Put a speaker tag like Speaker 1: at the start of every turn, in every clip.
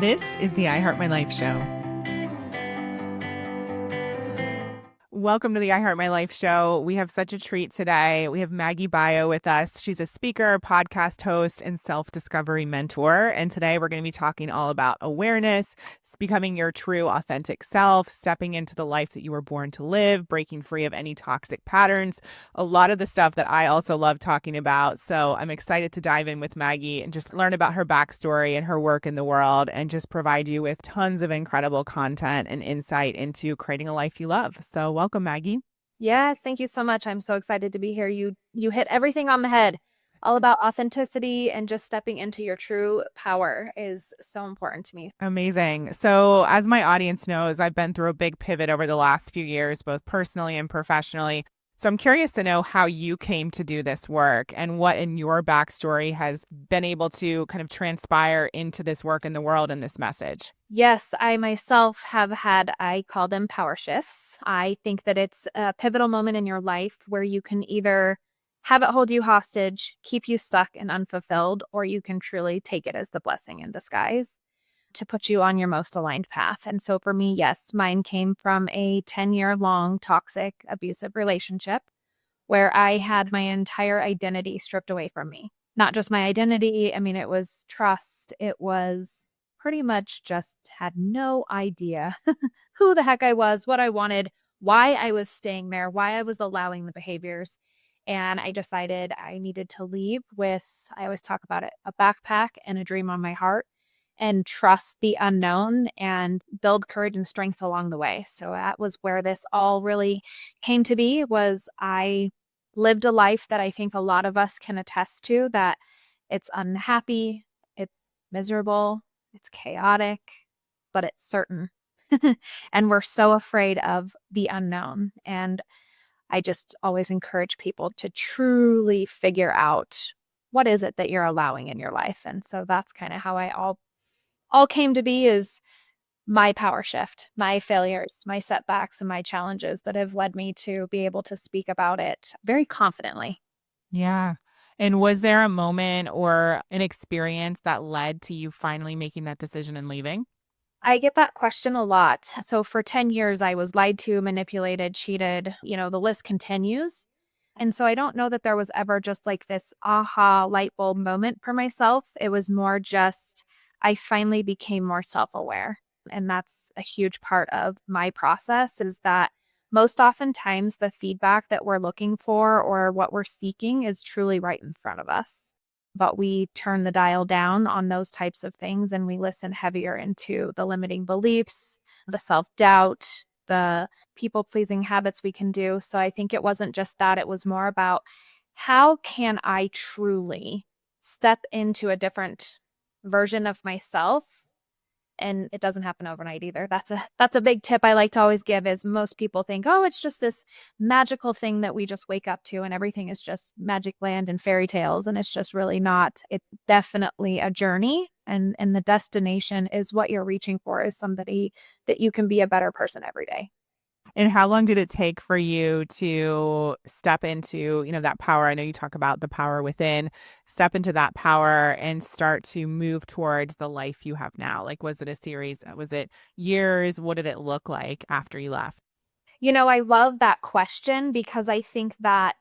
Speaker 1: This is the I Heart My Life show. Welcome to the I Heart My Life show. We have such a treat today. We have Maggie Boillot with us. She's a speaker, podcast host, and self-discovery mentor. And today we're going to be talking all about awareness, becoming your true, authentic self, stepping into the life that you were born to live, breaking free of any toxic patterns, a lot of the stuff that I also love talking about. So I'm excited to dive in with Maggie and just learn about her backstory and her work in the world and just provide you with tons of incredible content and insight into creating a life you love. So welcome, Maggie.
Speaker 2: Yes, thank you so much. I'm so excited to be here. You hit everything on the head. All about authenticity and just stepping into your true power is so important to me.
Speaker 1: Amazing. So, as my audience knows, I've been through a big pivot over the last few years, both personally and professionally. So, I'm curious to know how you came to do this work and what in your backstory has been able to kind of transpire into this work in the world and this message.
Speaker 2: Yes, I myself have had, I call them power shifts. I think that it's a pivotal moment in your life where you can either have it hold you hostage, keep you stuck and unfulfilled, or you can truly take it as the blessing in disguise to put you on your most aligned path. And so for me, yes, mine came from a 10-year-long toxic, abusive relationship where I had my entire identity stripped away from me. Not just my identity. I mean, it was trust. It was pretty much just had no idea who the heck I was, what I wanted, why I was staying there, why I was allowing the behaviors. And I decided I needed to leave with, I always talk about it, a backpack and a dream on my heart and trust the unknown and build courage and strength along the way. So that was where this all really came to be. Was I lived a life that I think a lot of us can attest to, that it's unhappy, it's miserable, it's chaotic, but it's certain. And we're so afraid of the unknown. And I just always encourage people to truly figure out what is it that you're allowing in your life. And so that's kind of how I all came to be, is my power shift, my failures, my setbacks, and my challenges that have led me to be able to speak about it very confidently.
Speaker 1: Yeah. And was there a moment or an experience that led to you finally making that decision and leaving?
Speaker 2: I get that question a lot. So for 10 years, I was lied to, manipulated, cheated, the list continues. And so I don't know that there was ever just like this aha light bulb moment for myself. It was more just I finally became more self-aware. And that's a huge part of my process, is that most oftentimes the feedback that we're looking for or what we're seeking is truly right in front of us. But we turn the dial down on those types of things and we listen heavier into the limiting beliefs, the self-doubt, the people pleasing habits we can do. So I think it wasn't just that, it was more about how can I truly step into a different version of myself. And it doesn't happen overnight either. That's a big tip I like to always give, is most people think, oh, it's just this magical thing that we just wake up to and everything is just magic land and fairy tales. And it's just really not. It's definitely a journey. And the destination is what you're reaching for, is somebody that you can be a better person every day.
Speaker 1: And how long did it take for you to step into, that power? I know you talk about the power within, step into that power and start to move towards the life you have now. Like, was it a series? Was it years? What did it look like after you left?
Speaker 2: I love that question because I think that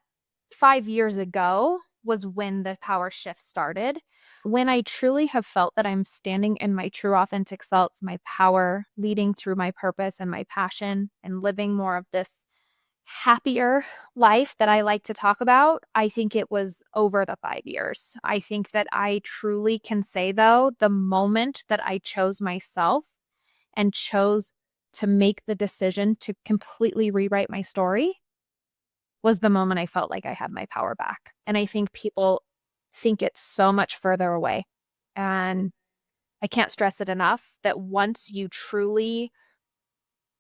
Speaker 2: 5 years ago was when the power shift started. When I truly have felt that I'm standing in my true authentic self, my power, leading through my purpose and my passion, and living more of this happier life that I like to talk about, I think it was over the 5 years. I think that I truly can say, though, the moment that I chose myself and chose to make the decision to completely rewrite my story was the moment I felt like I had my power back. And I think people think it's so much further away. And I can't stress it enough that once you truly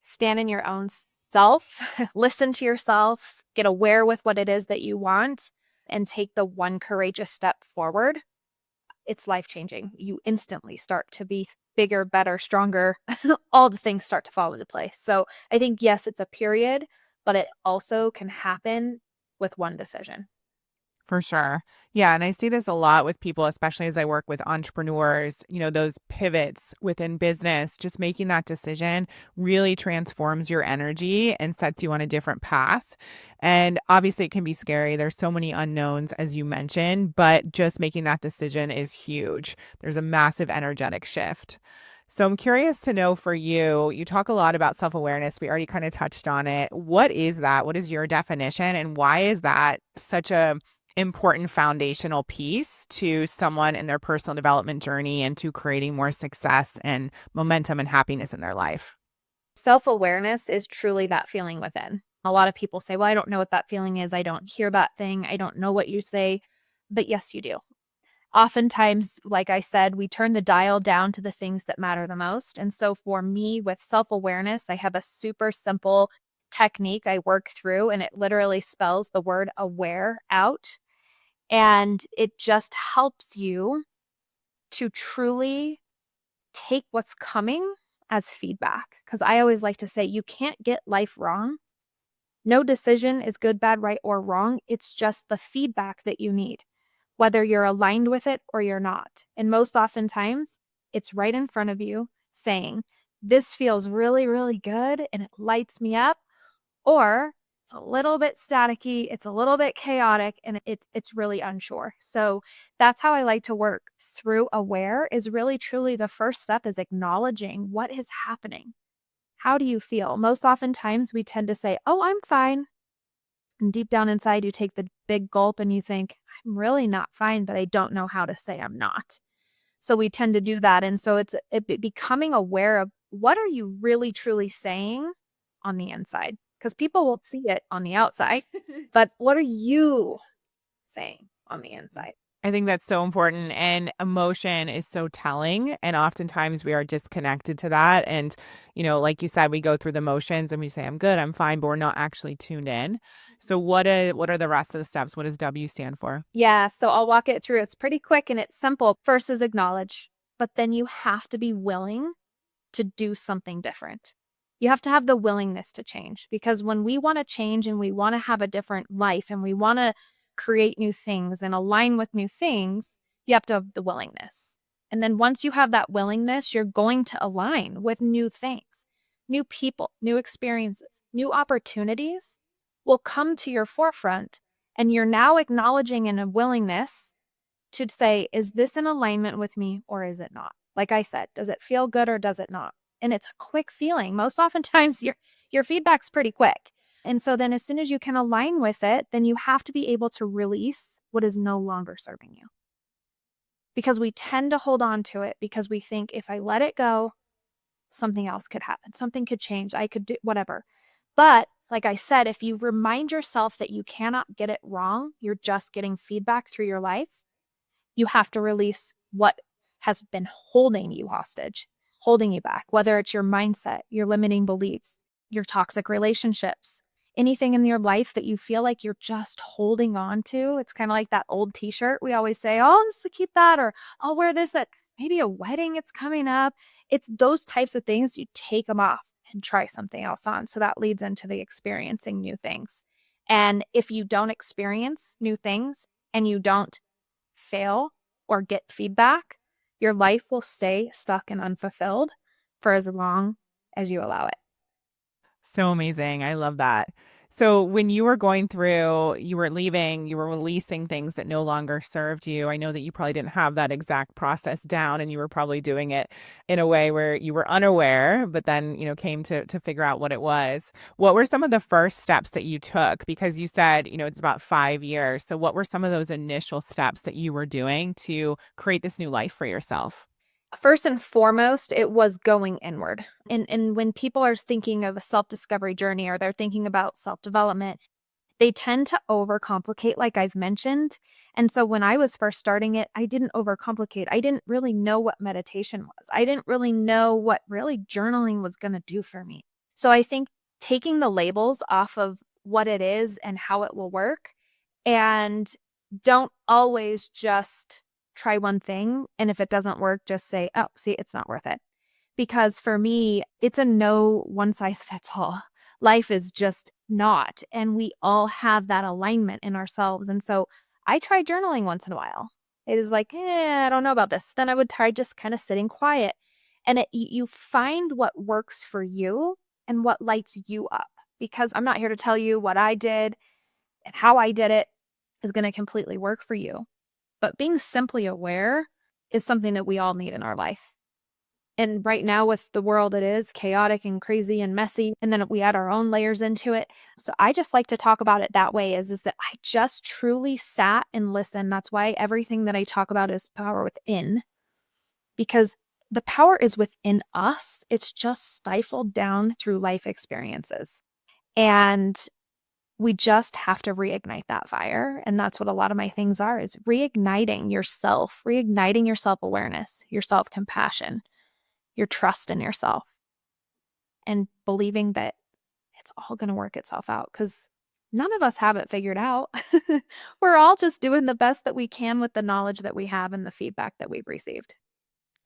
Speaker 2: stand in your own self, listen to yourself, get aware with what it is that you want, and take the one courageous step forward, it's life-changing. You instantly start to be bigger, better, stronger. All the things start to fall into place. So I think, yes, it's a period, but it also can happen with one decision.
Speaker 1: For sure. Yeah. And I see this a lot with people, especially as I work with entrepreneurs, those pivots within business, just making that decision really transforms your energy and sets you on a different path. And obviously, it can be scary. There's so many unknowns, as you mentioned, but just making that decision is huge. There's a massive energetic shift. So I'm curious to know for you, you talk a lot about self-awareness. We already kind of touched on it. What is that? What is your definition? And why is that such a important foundational piece to someone in their personal development journey and to creating more success and momentum and happiness in their life?
Speaker 2: Self-awareness is truly that feeling within. A lot of people say, well, I don't know what that feeling is. I don't hear that thing. I don't know what you say. But yes, you do. Oftentimes, like I said, we turn the dial down to the things that matter the most. And so for me, with self-awareness, I have a super simple technique I work through, and it literally spells the word aware out. And it just helps you to truly take what's coming as feedback. Because I always like to say, you can't get life wrong. No decision is good, bad, right, or wrong. It's just the feedback that you need, whether you're aligned with it or you're not. And most oftentimes, it's right in front of you saying, this feels really, really good and it lights me up, or it's a little bit staticky, it's a little bit chaotic, and it's really unsure. So that's how I like to work through aware is really truly the first step is acknowledging what is happening. How do you feel? Most oftentimes we tend to say, oh, I'm fine. And deep down inside, you take the big gulp and you think, I'm really not fine, but I don't know how to say I'm not. So we tend to do that. And so becoming aware of what are you really truly saying on the inside? Because people won't see it on the outside, but what are you saying on the inside?
Speaker 1: I think that's so important. And emotion is so telling. And oftentimes we are disconnected to that. And, like you said, we go through the motions and we say, I'm good, I'm fine, but we're not actually tuned in. So what are the rest of the steps? What does W stand for?
Speaker 2: Yeah, so I'll walk it through. It's pretty quick and it's simple. First is acknowledge, but then you have to be willing to do something different. You have to have the willingness to change because when we want to change and we want to have a different life and we want to create new things and align with new things, you have to have the willingness. And then once you have that willingness, you're going to align with new things, new people, new experiences, new opportunities will come to your forefront. And you're now acknowledging in a willingness to say, is this in alignment with me or is it not? Like I said, does it feel good or does it not? And it's a quick feeling. Most oftentimes your feedback's pretty quick. And so then as soon as you can align with it, then you have to be able to release what is no longer serving you. Because we tend to hold on to it because we think if I let it go, something else could happen. Something could change. I could do whatever. But like I said, if you remind yourself that you cannot get it wrong, you're just getting feedback through your life, you have to release what has been holding you hostage, holding you back, whether it's your mindset, your limiting beliefs, your toxic relationships, anything in your life that you feel like you're just holding on to. It's kind of like that old t-shirt. We always say, oh, I'll just keep that, or I'll wear this at maybe a wedding it's coming up. It's those types of things. You take them off and try something else on. So that leads into the experiencing new things. And if you don't experience new things and you don't fail or get feedback, your life will stay stuck and unfulfilled for as long as you allow it.
Speaker 1: So amazing. I love that. So when you were going through, you were leaving, you were releasing things that no longer served you. I know that you probably didn't have that exact process down and you were probably doing it in a way where you were unaware, but then, came to figure out what it was. What were some of the first steps that you took? Because you said, it's about 5 years. So what were some of those initial steps that you were doing to create this new life for yourself?
Speaker 2: First and foremost, it was going inward. And when people are thinking of a self-discovery journey or they're thinking about self-development, they tend to overcomplicate, like I've mentioned. And so when I was first starting it, I didn't overcomplicate. I didn't really know what meditation was. I didn't really know what really journaling was going to do for me. So I think taking the labels off of what it is and how it will work, and don't always just try one thing. And if it doesn't work, just say, oh, see, it's not worth it. Because for me, it's a no one size fits all. Life is just not. And we all have that alignment in ourselves. And so I try journaling once in a while. It is like, I don't know about this. Then I would try just kind of sitting quiet. And you find what works for you and what lights you up. Because I'm not here to tell you what I did and how I did it is going to completely work for you. But being simply aware is something that we all need in our life. And right now, with the world, it is chaotic and crazy and messy. And then we add our own layers into it. So I just like to talk about it that way is that I just truly sat and listened. That's why everything that I talk about is power within, because the power is within us. It's just stifled down through life experiences. And we just have to reignite that fire. And that's what a lot of my things are, is reigniting your self-awareness, your self-compassion, your trust in yourself, and believing that it's all going to work itself out, because none of us have it figured out. We're all just doing the best that we can with the knowledge that we have and the feedback that we've received.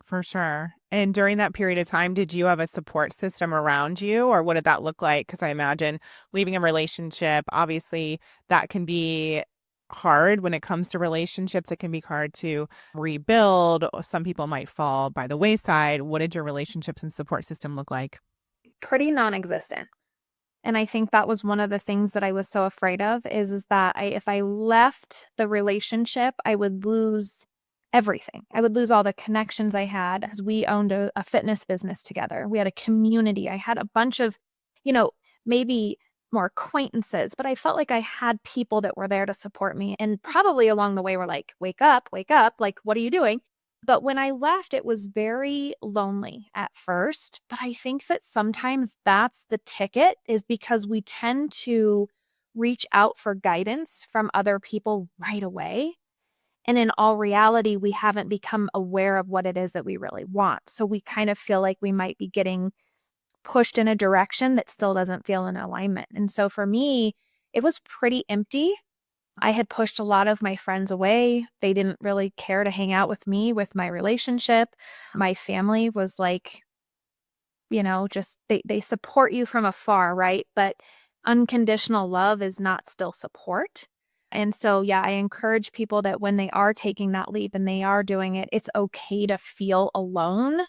Speaker 1: For sure. And during that period of time, did you have a support system around you, or what did that look like? Because I imagine leaving a relationship, obviously, that can be hard when it comes to relationships. It can be hard to rebuild. Some people might fall by the wayside. What did your relationships and support system look like?
Speaker 2: Pretty non-existent. And I think that was one of the things that I was so afraid of is that if I left the relationship, I would lose everything. I would lose all the connections I had, because we owned a fitness business together. We had a community. I had a bunch of, you know, maybe more acquaintances, but I felt like I had people that were there to support me. And probably along the way were like, wake up, like, what are you doing? But when I left, it was very lonely at first. But I think that sometimes that's the ticket, is because we tend to reach out for guidance from other people right away. And in all reality, we haven't become aware of what it is that we really want. So we kind of feel like we might be getting pushed in a direction that still doesn't feel in alignment. And so for me, it was pretty empty. I had pushed a lot of my friends away. They didn't really care to hang out with me with my relationship. My family was like, just they support you from afar, right? But unconditional love is not still support. And so, yeah, I encourage people that when they are taking that leap and they are doing it, it's okay to feel alone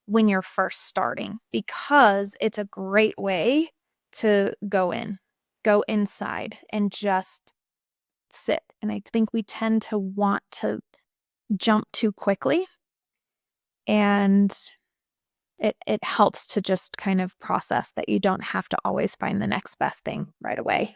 Speaker 2: when you're first starting, because it's a great way to go inside and just sit. And I think we tend to want to jump too quickly, and it helps to just kind of process that you don't have to always find the next best thing right away.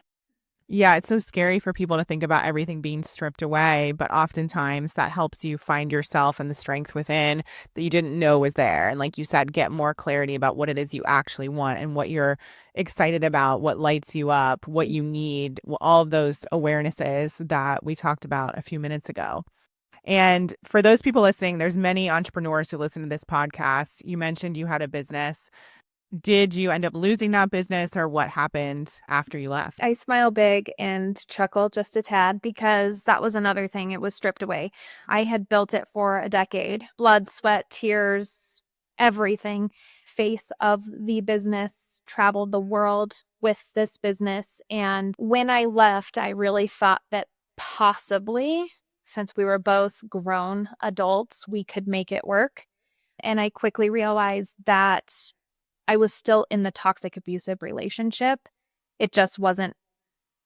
Speaker 1: Yeah, it's so scary for people to think about everything being stripped away, but oftentimes that helps you find yourself and the strength within that you didn't know was there. And like you said, get more clarity about what it is you actually want and what you're excited about, what lights you up, what you need, all of those awarenesses that we talked about a few minutes ago. And for those people listening, there's many entrepreneurs who listen to this podcast. You mentioned you had a business. Did you end up losing that business, or what happened after you left?
Speaker 2: I smile big and chuckle just a tad, because that was another thing. It was stripped away. I had built it for a decade, blood, sweat, tears, everything. Face of the business, traveled the world with this business. And when I left, I really thought that possibly, since we were both grown adults, we could make it work. And I quickly realized that I was still in the toxic abusive relationship. It just wasn't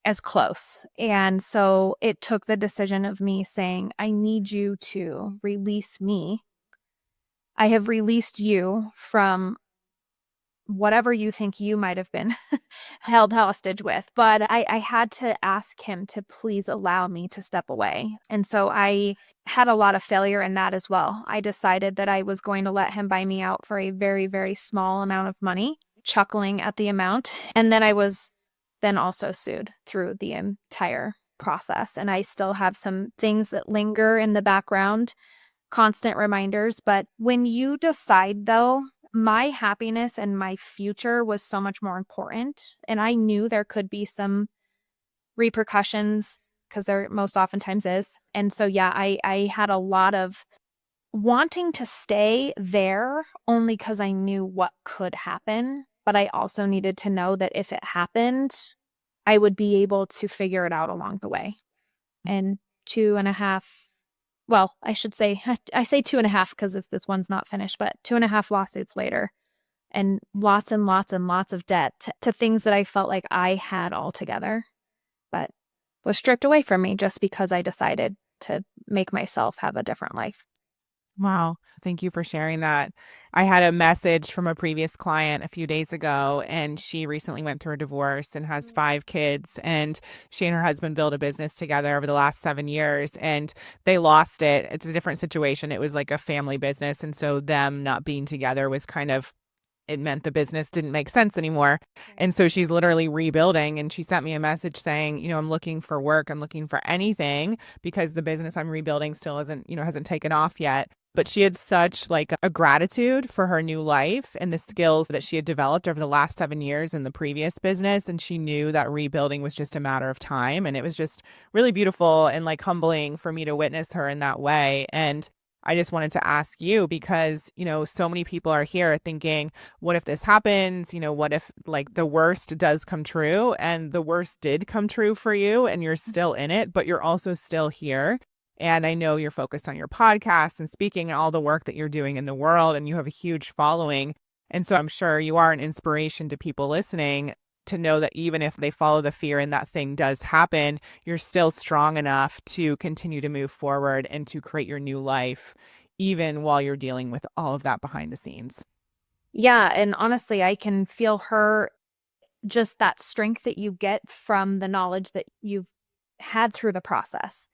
Speaker 2: as close. And so it took the decision of me saying, I need you to release me. I have released you from whatever you think you might have been held hostage with. But I had to ask him to please allow me to step away. And so I had a lot of failure in that as well. I decided that I was going to let him buy me out for a very, very small amount of money, chuckling at the amount. And then I was then also sued through the entire process. And I still have some things that linger in the background, constant reminders. But when you decide, though, my happiness and my future was so much more important. And I knew there could be some repercussions, because there most oftentimes is. And so, yeah, I had a lot of wanting to stay there only because I knew what could happen. But I also needed to know that if it happened, I would be able to figure it out along the way. And 2.5. Well, I should say, I say 2.5 because if this one's not finished, but 2.5 lawsuits later and lots and lots and lots of debt to things that I felt like I had all together, but was stripped away from me just because I decided to make myself have a different life.
Speaker 1: Wow. Thank you for sharing that. I had a message from a previous client a few days ago, and she recently went through a divorce and has 5 kids. And she and her husband built a business together over the last 7 years, and they lost it. It's a different situation. It was like a family business. And so, them not being together was kind of it meant the business didn't make sense anymore. And so she's literally rebuilding. And she sent me a message saying, I'm looking for work. I'm looking for anything because the business I'm rebuilding still hasn't taken off yet. But she had such like a gratitude for her new life and the skills that she had developed over the last 7 years in the previous business. And she knew that rebuilding was just a matter of time. And it was just really beautiful and like humbling for me to witness her in that way. And I just wanted to ask you because, so many people are here thinking, what if this happens? What if like the worst does come true and the worst did come true for you and you're still in it, but you're also still here. And I know you're focused on your podcast and speaking and all the work that you're doing in the world and you have a huge following. And so I'm sure you are an inspiration to people listening to know that even if they follow the fear and that thing does happen, you're still strong enough to continue to move forward and to create your new life, even while you're dealing with all of that behind the scenes.
Speaker 2: Yeah. And honestly, I can feel her, just that strength that you get from the knowledge that you've had through the process.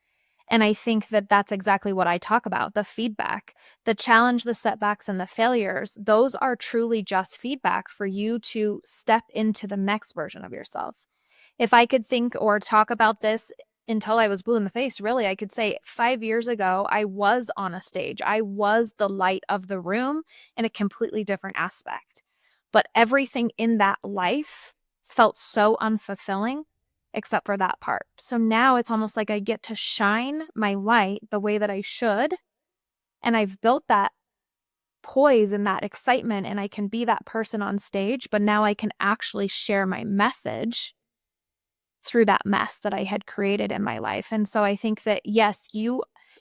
Speaker 2: And I think that that's exactly what I talk about, the feedback, the challenge, the setbacks, and the failures. Those are truly just feedback for you to step into the next version of yourself. If I could think or talk about this until I was blue in the face, really, I could say 5 years ago, I was on a stage. I was the light of the room in a completely different aspect. But everything in that life felt so unfulfilling except for that part. So now it's almost like I get to shine my light the way that I should. And I've built that poise and that excitement, and I can be that person on stage. But now I can actually share my message through that mess that I had created in my life. And so I think that, yes,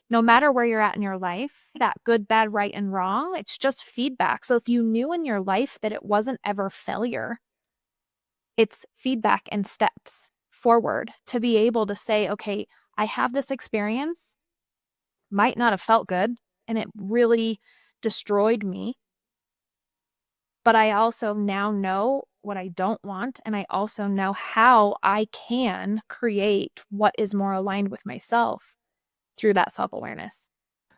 Speaker 2: no matter where you're at in your life, that good, bad, right, and wrong, it's just feedback. So if you knew in your life that it wasn't ever failure, it's feedback and steps forward to be able to say, okay, I have this experience, might not have felt good, and it really destroyed me. But I also now know what I don't want. And I also know how I can create what is more aligned with myself through that self awareness.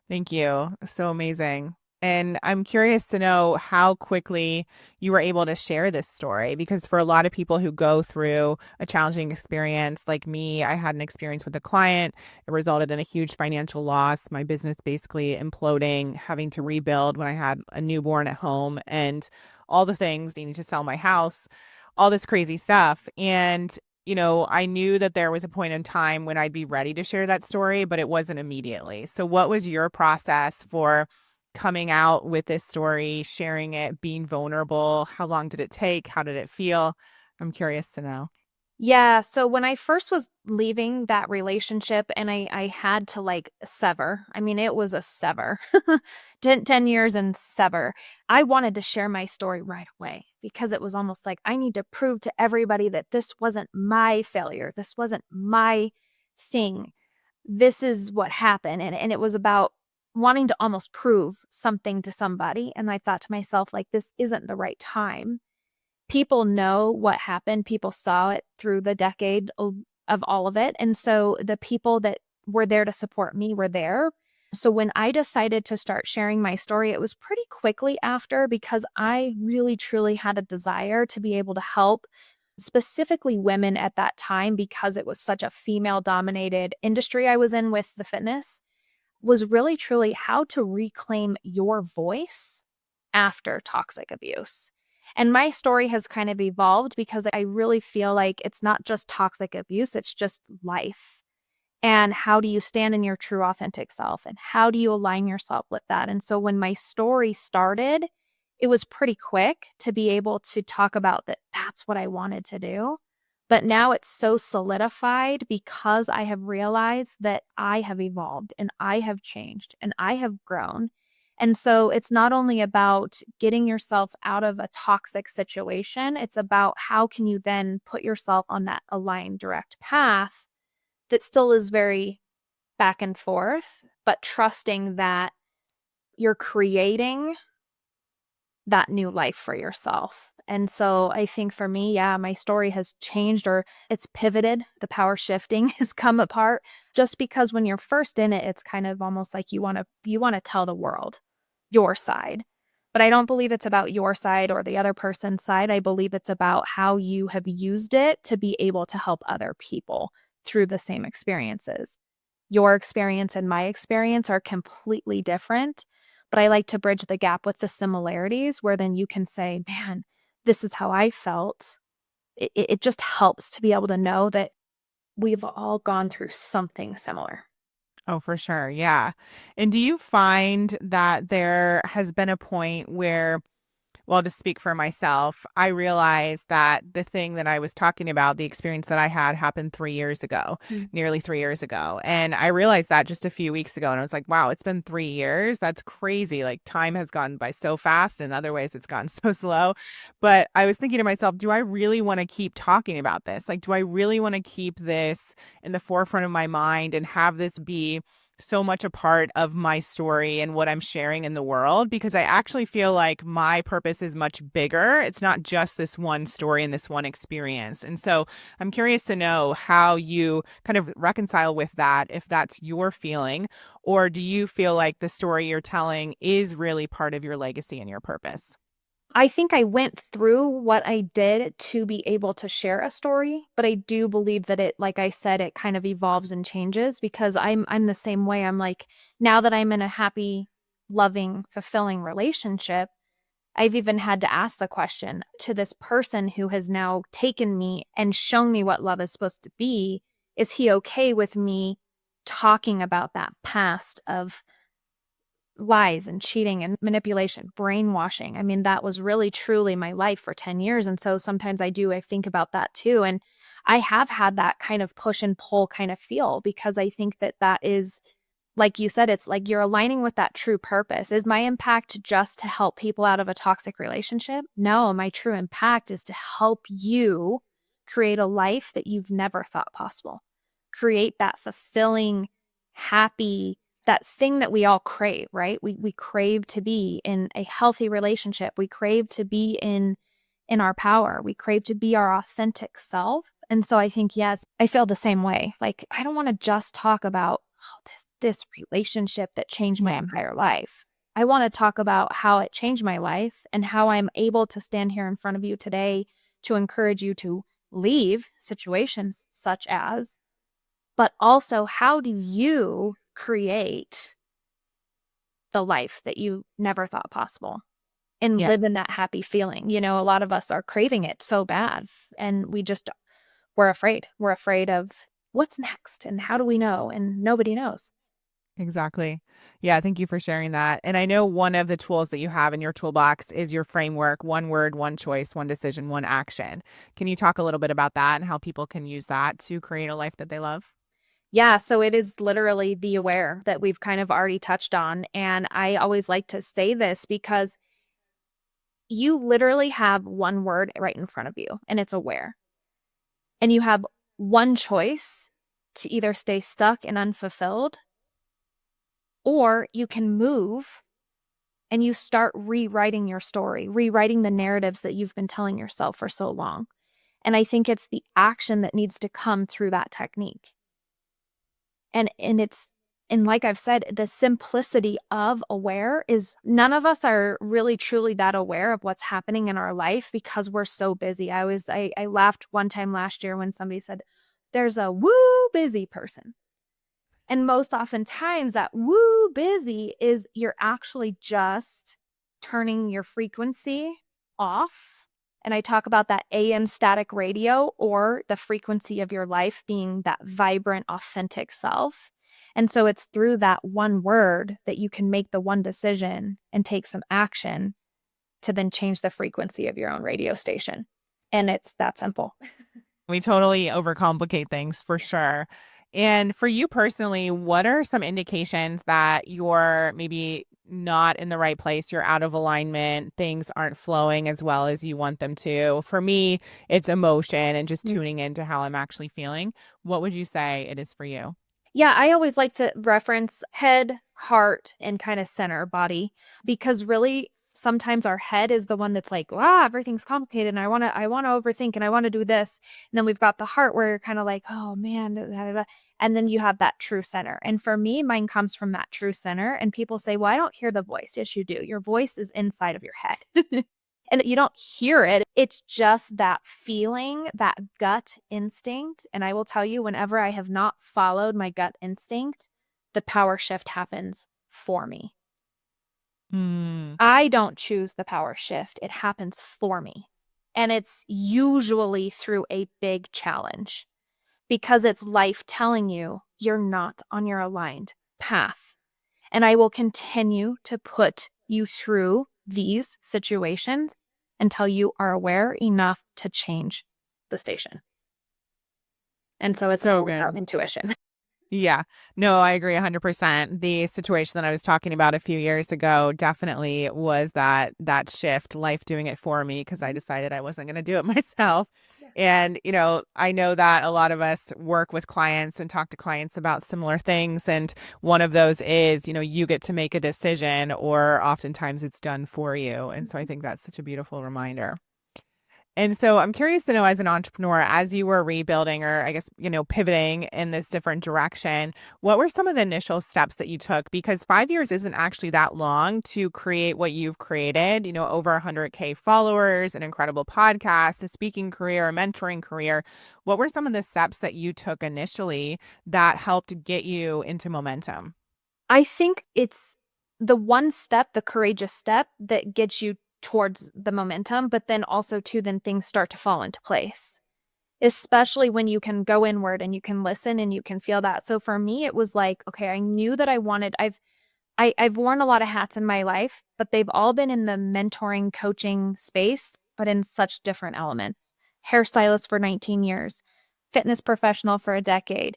Speaker 1: Thank you. So amazing. And I'm curious to know how quickly you were able to share this story because for a lot of people who go through a challenging experience like me, I had an experience with a client. It resulted in a huge financial loss, my business basically imploding, having to rebuild when I had a newborn at home and all the things, needing to sell my house, all this crazy stuff. And I knew that there was a point in time when I'd be ready to share that story, but it wasn't immediately. So, what was your process for coming out with this story, sharing it, being vulnerable? How long did it take? How did it feel? I'm curious to know.
Speaker 2: Yeah. So when I first was leaving that relationship and I had to like sever, I mean, it was a sever 10 years and sever. I wanted to share my story right away because it was almost like I need to prove to everybody that this wasn't my failure. This wasn't my thing. This is what happened. And it was about wanting to almost prove something to somebody. And I thought to myself, like, this isn't the right time. People know what happened. People saw it through the decade of all of it. And so the people that were there to support me were there. So when I decided to start sharing my story, it was pretty quickly after because I really truly had a desire to be able to help specifically women at that time because it was such a female dominated industry I was in with the fitness was really truly how to reclaim your voice after toxic abuse. And my story has kind of evolved because I really feel like it's not just toxic abuse, it's just life. And how do you stand in your true authentic self? And how do you align yourself with that? And so when my story started, it was pretty quick to be able to talk about that that's what I wanted to do. But now it's so solidified because I have realized that I have evolved and I have changed and I have grown. And so it's not only about getting yourself out of a toxic situation, it's about how can you then put yourself on that aligned direct path that still is very back and forth, but trusting that you're creating that new life for yourself. And so I think for me, yeah, my story has changed or it's pivoted. The power shifting has come apart just because when you're first in it, it's kind of almost like you want to tell the world your side. But I don't believe it's about your side or the other person's side. I believe it's about how you have used it to be able to help other people through the same experiences. Your experience and my experience are completely different, but I like to bridge the gap with the similarities where then you can say, man, this is how I felt. It just helps to be able to know that we've all gone through something similar.
Speaker 1: Oh, for sure. Yeah. And do you find that there has been a point where, well, to speak for myself, I realized that the thing that I was talking about, the experience that I had happened 3 years ago,
Speaker 2: Mm.
Speaker 1: nearly 3 years ago. And I realized that just a few weeks ago. And I was like, wow, it's been 3 years. That's crazy. Like time has gone by so fast. In other ways, it's gone so slow. But I was thinking to myself, do I really want to keep talking about this? Like, do I really want to keep this in the forefront of my mind and have this be so much a part of my story and what I'm sharing in the world? Because I actually feel like my purpose is much bigger. It's not just this one story and this one experience. And so I'm curious to know how you kind of reconcile with that, if that's your feeling, or do you feel like the story you're telling is really part of your legacy and your purpose?
Speaker 2: I think I went through what I did to be able to share a story, but I do believe that it, like I said, it kind of evolves and changes because I'm the same way. I'm like, now that I'm in a happy, loving, fulfilling relationship, I've even had to ask the question to this person who has now taken me and shown me what love is supposed to be. Is he okay with me talking about that past of lies and cheating and manipulation, brainwashing? I mean, that was really truly my life for 10 years. And so sometimes I think about that too. And I have had that kind of push and pull kind of feel because I think that that is, like you said, it's like you're aligning with that true purpose. Is my impact just to help people out of a toxic relationship? No, my true impact is to help you create a life that you've never thought possible. Create that fulfilling, happy, that thing that we all crave, right? We crave to be in a healthy relationship. We crave to be in our power. We crave to be our authentic self. And so I think, yes, I feel the same way. Like, I don't want to just talk about this relationship that changed my entire life. I want to talk about how it changed my life and how I'm able to stand here in front of you today to encourage you to leave situations such as, but also how do you create the life that you never thought possible and
Speaker 1: Yeah.
Speaker 2: live in that happy feeling? You know, a lot of us are craving it so bad and we're afraid. We're afraid of what's next and how do we know? And nobody knows.
Speaker 1: Exactly. Yeah, thank you for sharing that. And I know one of the tools that you have in your toolbox is your framework: one word, one choice, one decision, one action. Can you talk a little bit about that and how people can use that to create a life that they love?
Speaker 2: Yeah, so it is literally the aware that we've kind of already touched on. And I always like to say this because you literally have one word right in front of you, and it's aware. And you have one choice to either stay stuck and unfulfilled, or you can move and you start rewriting your story, rewriting the narratives that you've been telling yourself for so long. And I think it's the action that needs to come through that technique. And like I've said, the simplicity of aware is none of us are really truly that aware of what's happening in our life because we're so busy. I laughed one time last year when somebody said, there's a woo busy person. And most oftentimes that woo busy is you're actually just turning your frequency off. And I talk about that AM static radio or the frequency of your life being that vibrant, authentic self. And so it's through that one word that you can make the one decision and take some action to then change the frequency of your own radio station. And it's that simple.
Speaker 1: We totally overcomplicate things for sure. And for you personally, what are some indications that you're maybe not in the right place, you're out of alignment, things aren't flowing as well as you want them to? For me, it's emotion and just tuning into how I'm actually feeling. What would you say it is for you?
Speaker 2: Yeah, I always like to reference head, heart, and kind of center body because really sometimes our head is the one that's like, wow, everything's complicated and I want to overthink and I want to do this. And then we've got the heart where you're kind of like, oh man, da, da, da. And then you have that true center. And for me, mine comes from that true center. And people say, well, I don't hear the voice. Yes, you do. Your voice is inside of your head. And you don't hear it. It's just that feeling, that gut instinct. And I will tell you, whenever I have not followed my gut instinct, the power shift happens for me.
Speaker 1: Hmm.
Speaker 2: I don't choose the power shift, it happens for me. And it's usually through a big challenge because it's life telling you you're not on your aligned path. And I will continue to put you through these situations until you are aware enough to change the station. And so it's
Speaker 1: So
Speaker 2: all about
Speaker 1: good.
Speaker 2: intuition.
Speaker 1: Yeah. No, I agree 100%. The situation that I was talking about a few years ago definitely was that shift, life doing it for me because I decided I wasn't going to do it myself.
Speaker 2: Yeah.
Speaker 1: And, I know that a lot of us work with clients and talk to clients about similar things. And one of those is, you get to make a decision or oftentimes it's done for you. And so I think that's such a beautiful reminder. And so I'm curious to know, as an entrepreneur, as you were rebuilding or I guess, pivoting in this different direction, what were some of the initial steps that you took? Because 5 years isn't actually that long to create what you've created, over 100K followers, an incredible podcast, a speaking career, a mentoring career. What were some of the steps that you took initially that helped get you into momentum?
Speaker 2: I think it's the one step, the courageous step that gets you towards the momentum, but then also too, then things start to fall into place. Especially when you can go inward and you can listen and you can feel that. So for me, it was like, okay, I knew that I've worn a lot of hats in my life, but they've all been in the mentoring, coaching space, but in such different elements. Hairstylist for 19 years, fitness professional for a decade,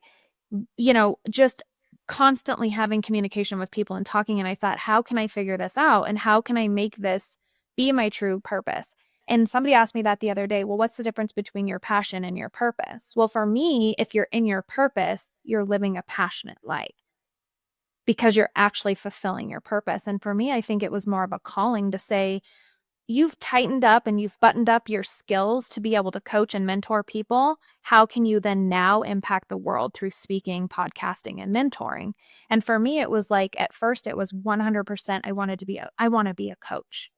Speaker 2: just constantly having communication with people and talking. And I thought, how can I figure this out? And how can I make this be my true purpose? And somebody asked me that the other day. Well, what's the difference between your passion and your purpose? Well, for me, if you're in your purpose, you're living a passionate life because you're actually fulfilling your purpose. And for me, I think it was more of a calling to say, you've tightened up and you've buttoned up your skills to be able to coach and mentor people. How can you then now impact the world through speaking, podcasting, and mentoring? And for me, it was like at first it was 100% I want to be a coach.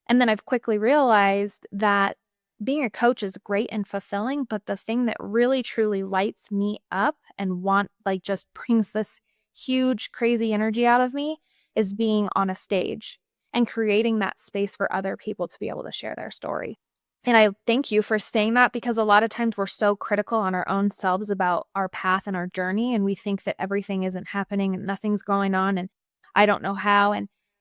Speaker 2: And then I've quickly realized that being a coach is great and fulfilling, but the thing that really truly lights me up and just brings this huge, crazy energy out of me is being on a stage and creating that space for other people to be able to share their story. And I thank you for saying that because a lot of times we're so critical on our own selves about our path and our journey. And we think that everything isn't happening and nothing's going on and I don't know how.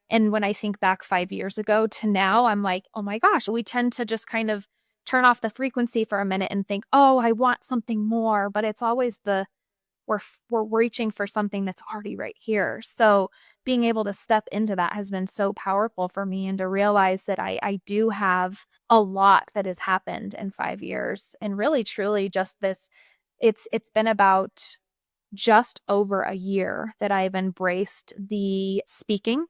Speaker 2: And when I think back 5 years ago to now, I'm like, oh my gosh, we tend to just kind of turn off the frequency for a minute and think, oh, I want something more. But it's always we're reaching for something that's already right here. So being able to step into that has been so powerful for me and to realize that I do have a lot that has happened in 5 years. And really, truly just it's been about just over a year that I've embraced the speaking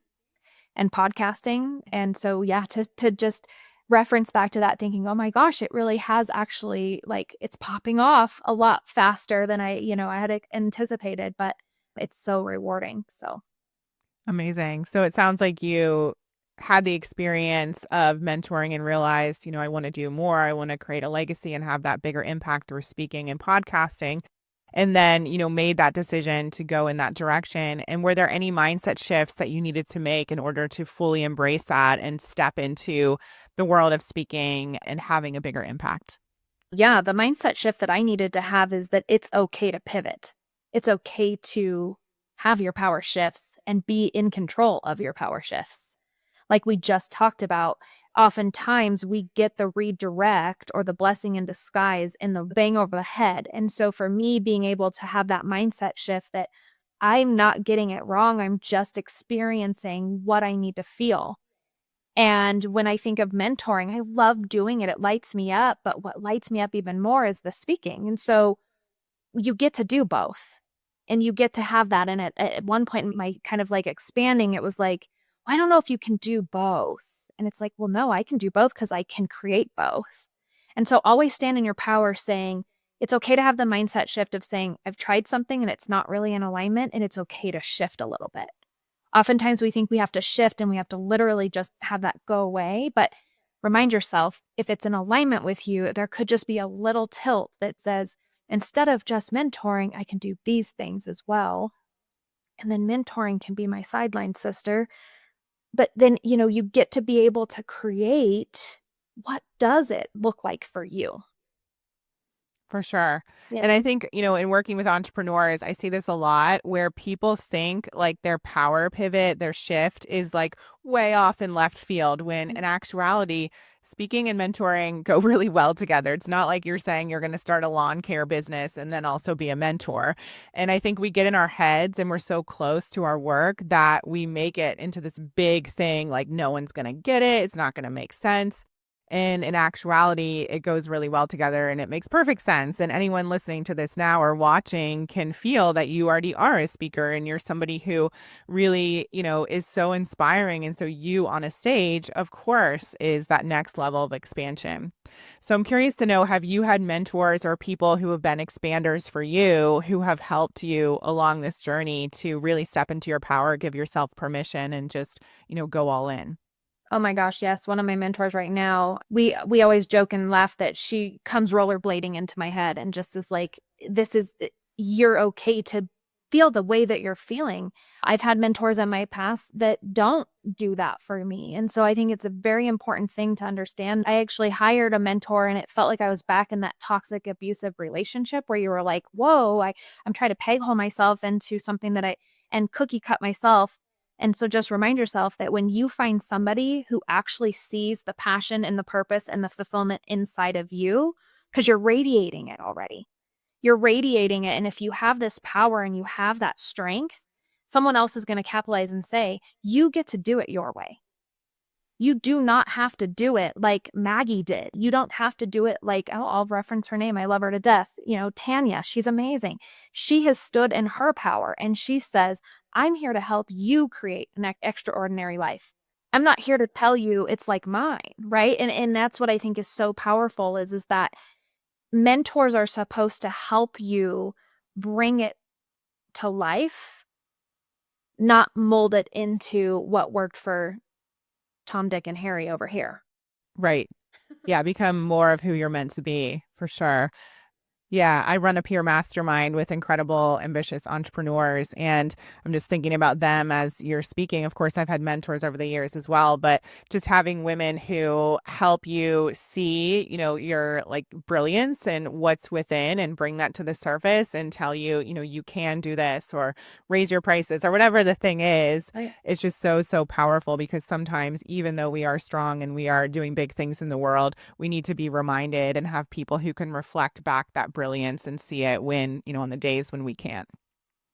Speaker 2: and podcasting. And so, yeah, to just reference back to that thinking, oh my gosh, it really has actually like it's popping off a lot faster than I had anticipated, but it's so rewarding. So,
Speaker 1: Amazing. So it sounds like you had the experience of mentoring and realized, I want to do more. I want to create a legacy and have that bigger impact through speaking and podcasting. And then, made that decision to go in that direction. And were there any mindset shifts that you needed to make in order to fully embrace that and step into the world of speaking and having a bigger impact?
Speaker 2: yeah, the mindset shift that I needed to have is that it's okay to pivot. It's okay to have your power shifts and be in control of your power shifts. like we just talked about, oftentimes we get the redirect or the blessing in disguise in the bang over the head. And so for me, being able to have that mindset shift that I'm not getting it wrong, I'm just experiencing what I need to feel. And when I think of mentoring, I love doing it. It lights me up. But what lights me up even more is the speaking. And so you get to do both and you get to have that in it. At one point in my kind of like expanding, it was like, I don't know if you can do both. And it's like, well, no, I can do both because I can create both. And so always stand in your power saying, it's okay to have the mindset shift of saying, I've tried something and it's not really in alignment, and it's okay to shift a little bit. Oftentimes we think we have to shift and we have to literally just have that go away. But remind yourself, if it's in alignment with you, there could just be a little tilt that says, instead of just mentoring, I can do these things as well. And then mentoring can be my sideline sister. But then, you get to be able to create, what does it look like for you?
Speaker 1: For sure.
Speaker 2: Yeah.
Speaker 1: And I think, in working with entrepreneurs, I see this a lot where people think like their power pivot, their shift is like way off in left field, when in actuality, speaking and mentoring go really well together. It's not like you're saying you're going to start a lawn care business and then also be a mentor. And I think we get in our heads and we're so close to our work that we make it into this big thing, like no one's going to get it. It's not going to make sense. And in actuality, it goes really well together and it makes perfect sense. And anyone listening to this now or watching can feel that you already are a speaker and you're somebody who really, is so inspiring. And so you on a stage, of course, is that next level of expansion. So I'm curious to know, have you had mentors or people who have been expanders for you who have helped you along this journey to really step into your power, give yourself permission and just, go all in?
Speaker 2: Oh my gosh, yes. One of my mentors right now, we always joke and laugh that she comes rollerblading into my head and just is like, this is you're okay to feel the way that you're feeling. I've had mentors in my past that don't do that for me. And so I think it's a very important thing to understand. I actually hired a mentor and it felt like I was back in that toxic abusive relationship where you were like, whoa, I'm trying to peg hole myself into something and cookie cut myself. And so just remind yourself that when you find somebody who actually sees the passion and the purpose and the fulfillment inside of you, because you're radiating it already, you're radiating it. And if you have this power and you have that strength, someone else is going to capitalize and say, you get to do it your way. You do not have to do it like Maggie did. You don't have to do it like, oh, I'll reference her name. I love her to death. Tanya, she's amazing. She has stood in her power and she says, I'm here to help you create an extraordinary life. I'm not here to tell you it's like mine, right? And that's what I think is so powerful is that mentors are supposed to help you bring it to life, not mold it into what worked for Tom, Dick, and Harry over here.
Speaker 1: Right. Yeah. Become more of who you're meant to be, for sure. Yeah, I run a peer mastermind with incredible, ambitious entrepreneurs. And I'm just thinking about them as you're speaking. Of course, I've had mentors over the years as well, but just having women who help you see, your like brilliance and what's within and bring that to the surface and tell you, you can do this or raise your prices or whatever the thing is.
Speaker 2: Right.
Speaker 1: It's just so, so powerful because sometimes, even though we are strong and we are doing big things in the world, we need to be reminded and have people who can reflect back that brilliance and see it when, on the days when we can't.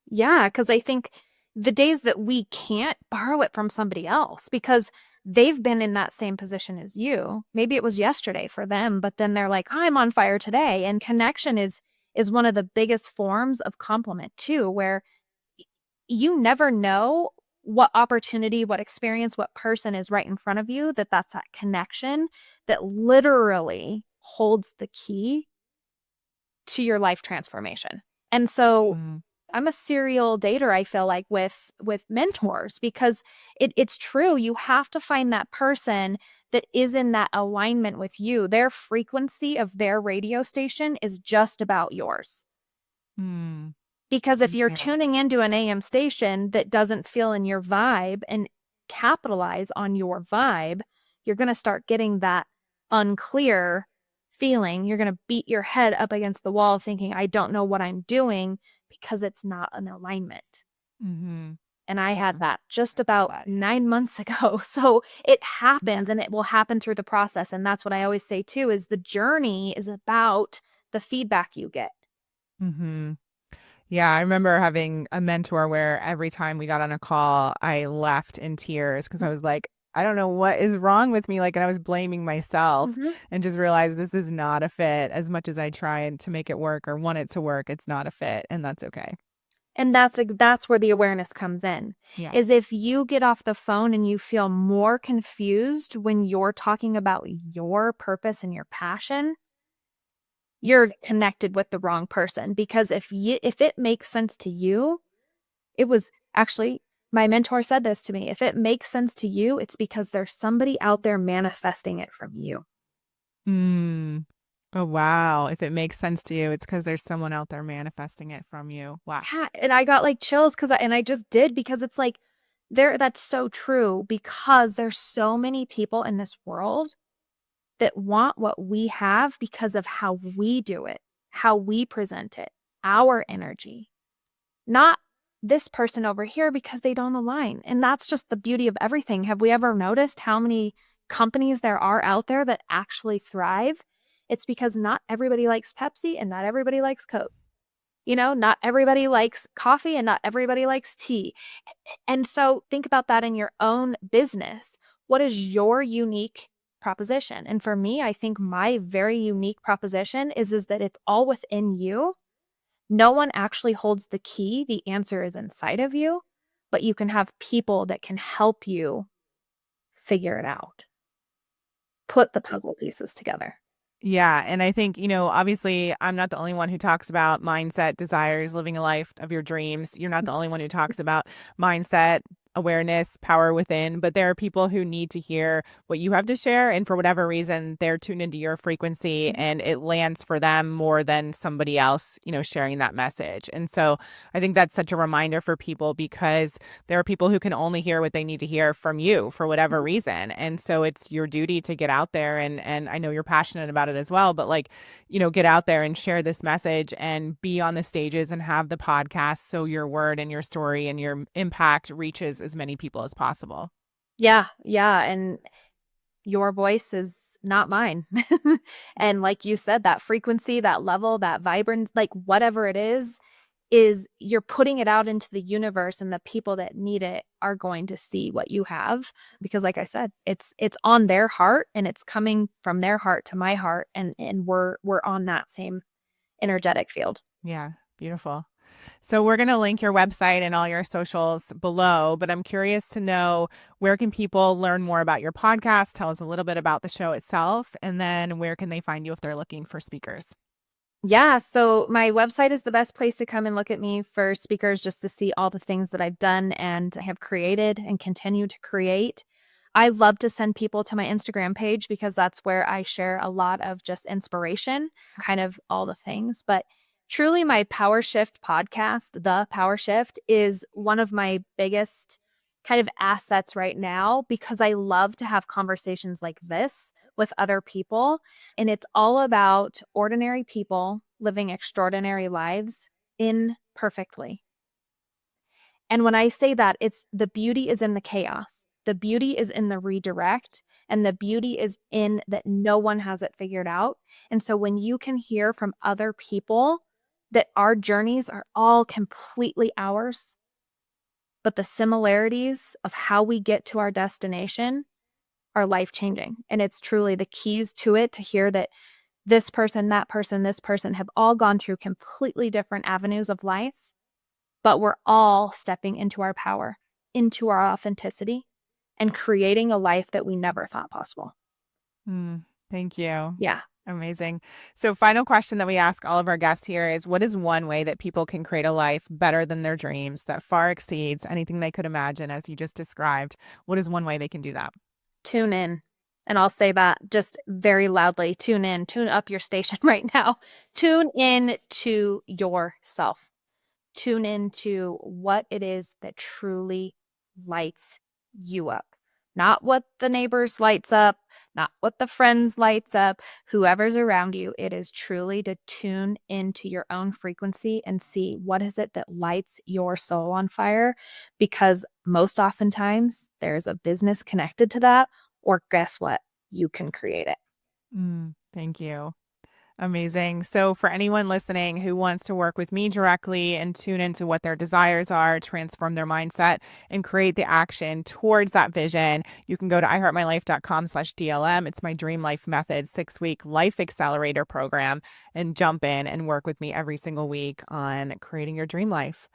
Speaker 2: Yeah, because I think the days that we can't, borrow it from somebody else because they've been in that same position as you. Maybe it was yesterday for them, but then they're like, I'm on fire today. And connection is one of the biggest forms of compliment too, where you never know what opportunity, what experience, what person is right in front of you, that's that connection that literally holds the key to your life transformation. And so
Speaker 1: Mm.
Speaker 2: I'm a serial dater, I feel like, with mentors because it's true. You have to find that person that is in that alignment with you. Their frequency of their radio station is just about yours.
Speaker 1: Mm.
Speaker 2: Because if you're
Speaker 1: Yeah.
Speaker 2: tuning into an AM station that doesn't feel in your vibe and capitalize on your vibe, you're going to start getting that unclear feeling. You're going to beat your head up against the wall thinking, I don't know what I'm doing because it's not an alignment.
Speaker 1: Mm-hmm.
Speaker 2: And I had that just about 9 months ago. So it happens and it will happen through the process. And that's what I always say too, is the journey is about the feedback you get.
Speaker 1: Mm-hmm. Yeah, I remember having a mentor where every time we got on a call, I left in tears because I was like, I don't know what is wrong with me. Like, and I was blaming myself
Speaker 2: Mhm.
Speaker 1: and just realized this is not a fit. As much as I try to make it work or want it to work, it's not a fit, and that's okay.
Speaker 2: And that's where the awareness comes in.
Speaker 1: Yeah.
Speaker 2: Is if you get off the phone and you feel more confused when you're talking about your purpose and your passion, you're connected with the wrong person. Because if it makes sense to you, it was actually my mentor said this to me. If it makes sense to you, it's because there's somebody out there manifesting it from you.
Speaker 1: Mm. Oh, wow. If it makes sense to you, it's because there's someone out there manifesting it from you. Wow.
Speaker 2: Yeah, and I got like chills and I just did because it's like that's so true because there's so many people in this world that want what we have because of how we do it, how we present it, our energy, not this person over here because they don't align. And that's just the beauty of everything. Have we ever noticed how many companies there are out there that actually thrive? It's because not everybody likes Pepsi and not everybody likes Coke. Not everybody likes coffee and not everybody likes tea. And so think about that in your own business. What is your unique proposition? And for me, I think my very unique proposition is that it's all within you. No one actually holds the key. The answer is inside of you, but you can have people that can help you figure it out, put the puzzle pieces together.
Speaker 1: Yeah. And I think, obviously, I'm not the only one who talks about mindset, desires, living a life of your dreams. You're not the only one who talks about mindset, awareness, power within, but there are people who need to hear what you have to share. And for whatever reason, they're tuned into your frequency and it lands for them more than somebody else, sharing that message. And so I think that's such a reminder for people because there are people who can only hear what they need to hear from you for whatever reason. And so it's your duty to get out there and I know you're passionate about it as well, but like, get out there and share this message and be on the stages and have the podcast so your word and your story and your impact reaches as many people as possible.
Speaker 2: Yeah, yeah. And your voice is not mine. And like you said, that frequency, that level, that vibrance, like whatever it is you're putting it out into the universe and the people that need it are going to see what you have because like I said, it's on their heart and it's coming from their heart to my heart and we're on that same energetic field.
Speaker 1: Yeah, beautiful. So we're going to link your website and all your socials below, but I'm curious to know where can people learn more about your podcast? Tell us a little bit about the show itself, and then where can they find you if they're looking for speakers?
Speaker 2: Yeah, so my website is the best place to come and look at me for speakers just to see all the things that I've done and have created and continue to create. I love to send people to my Instagram page because that's where I share a lot of just inspiration, kind of all the things. But truly, my Power Shift podcast, The Power Shift, is one of my biggest kind of assets right now because I love to have conversations like this with other people. And it's all about ordinary people living extraordinary lives imperfectly. And when I say that, it's the beauty is in the chaos. The beauty is in the redirect, and the beauty is in that no one has it figured out. And so when you can hear from other people that our journeys are all completely ours, but the similarities of how we get to our destination are life changing. And it's truly the keys to it to hear that this person, that person, this person have all gone through completely different avenues of life, but we're all stepping into our power, into our authenticity, and creating a life that we never thought possible.
Speaker 1: Thank you.
Speaker 2: Yeah.
Speaker 1: Amazing. So, final question that we ask all of our guests here is what is one way that people can create a life better than their dreams that far exceeds anything they could imagine, as you just described? What is one way they can do that?
Speaker 2: Tune in. And I'll say that just very loudly. Tune in, tune up your station right now. Tune in to yourself. Tune into what it is that truly lights you up. Not what the neighbors lights up, not what the friends lights up, whoever's around you. It is truly to tune into your own frequency and see what is it that lights your soul on fire, because most oftentimes there's a business connected to that, or guess what? You can create it.
Speaker 1: Thank you. Amazing. So, for anyone listening who wants to work with me directly and tune into what their desires are, transform their mindset, and create the action towards that vision, you can go to iheartmylife.com/DLM. It's my Dream Life Method 6-week life accelerator program, and jump in and work with me every single week on creating your dream life.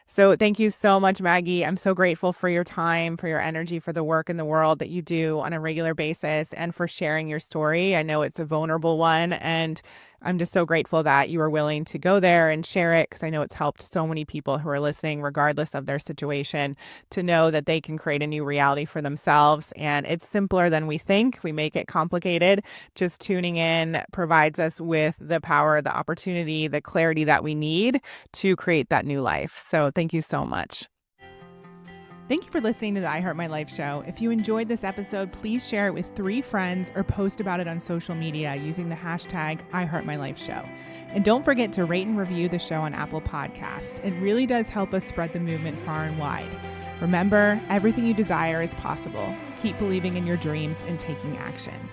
Speaker 1: So thank you so much, Maggie. I'm so grateful for your time, for your energy, for the work in the world that you do on a regular basis, and for sharing your story. I know it's a vulnerable one, and I'm just so grateful that you were willing to go there and share it, because I know it's helped so many people who are listening, regardless of their situation, to know that they can create a new reality for themselves. And it's simpler than we think. We make it complicated. Just tuning in provides us with the power, the opportunity, the clarity that we need to create that new life. So thank you so much. Thank you for listening to the I Heart My Life show. If you enjoyed this episode, please share it with 3 friends or post about it on social media using the hashtag #IHeartMyLifeShow. And don't forget to rate and review the show on Apple Podcasts. It really does help us spread the movement far and wide. Remember, everything you desire is possible. Keep believing in your dreams and taking action.